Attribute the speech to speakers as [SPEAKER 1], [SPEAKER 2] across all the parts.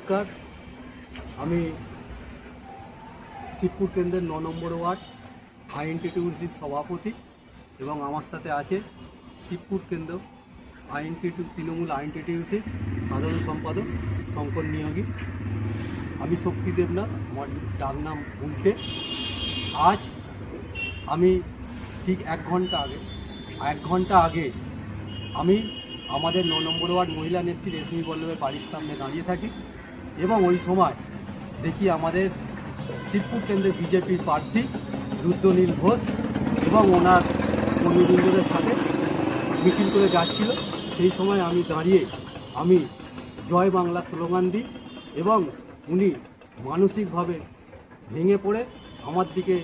[SPEAKER 1] নমস্কার, আমি শিবপুর কেন্দ্রের ৯ নম্বর ওয়ার্ড আইএনটিটিউসির সভাপতি এবং আমার সাথে আছে শিবপুর কেন্দ্র তৃণমূল আইএনটিটিউসির সাধারণ সম্পাদক শঙ্কর নিয়োগী। আমি শক্তি দেবনাথ, আমার ডাক নাম উল্টে। আজ আমি ঠিক এক ঘন্টা আগে আমি আমাদের ৯ নম্বর ওয়ার্ড মহিলা নেত্রী রেশমি বল্লভের বাড়ির সামনে দাঁড়িয়ে থাকি এবং ওই সময় দেখি আমাদের শিবপুর কেন্দ্রের বিজেপির প্রার্থী রুদ্রনীল ঘোষ এবং ওনার কর্মীবৃন্দদের সাথে মিছিল করে যাচ্ছিল। সেই সময় আমি দাঁড়িয়ে আমি জয় বাংলা স্লোগান দিই এবং উনি মানসিকভাবে ভেঙে পড়ে আমার দিকে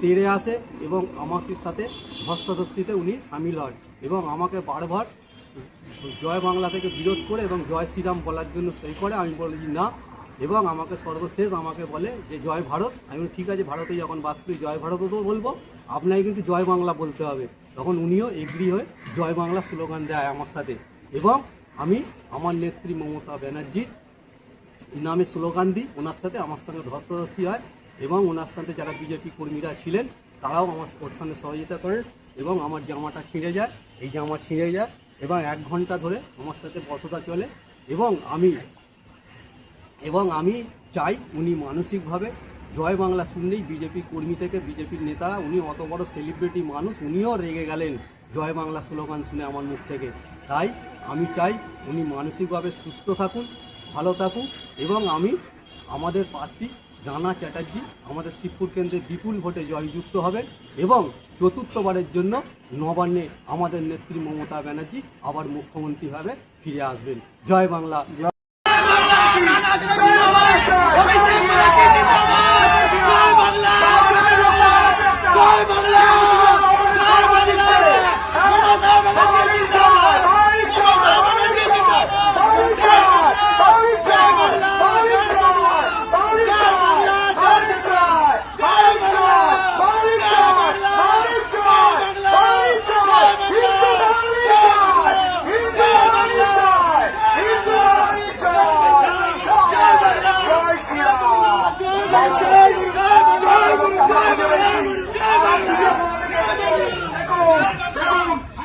[SPEAKER 1] তেড়ে আসে এবং আমাদের সাথে ধস্তাধস্তিতে উনি সামিল হয় এবং আমাকে বারবার জয় বাংলা থেকে বিরোধ করে এবং জয় শ্রীরাম বলার জন্য সেই করে। আমি বলি না এবং আমাকে সর্বশেষ আমাকে বলে যে জয় ভারত। আমি বলি ঠিক আছে, ভারতে যখন বাস করি জয় ভারতও তো বলবো, আপনাকে কিন্তু জয় বাংলা বলতে হবে। তখন উনিও এগ্রি হয়ে জয় বাংলা স্লোগান দেয় আমার সাথে এবং আমি আমার নেত্রী মমতা ব্যানার্জির নামে স্লোগান দিই। ওনার সাথে আমার সঙ্গে ধস্তাধস্তি হয় এবং ওনার সাথে যারা বিজেপি কর্মীরা ছিলেন তারাও আমার ওর সঙ্গে সহযোগিতা করেন এবং আমার জামাটা ছিঁড়ে যায়, এই জামা ছিঁড়ে যায় এবং 1 ঘন্টা ধরে আমার সাথে বসতা চলে এবং আমি চাই উনি মানসিকভাবে জয় বাংলা শুনলেই বিজেপি কর্মী থেকে বিজেপির নেতারা, উনি অত বড় সেলিব্রিটি মানুষ, উনিও রেগে গেলেন জয় বাংলা স্লোগান শুনে আমার মুখ থেকে। তাই আমি চাই উনি মানসিকভাবে সুস্থ থাকুন, ভালো থাকুন এবং আমাদের প্রার্থী রানা চ্যাটার্জি আমাদের শিবপুর কেন্দ্রে বিপুল ভোটে জয়যুক্ত হবেন এবং চতুর্থবারের জন্য নবান্নে আমাদের নেত্রী মমতা ব্যানার্জি আবার মুখ্যমন্ত্রী ভাবে ফিরে আসবেন। জয় বাংলা।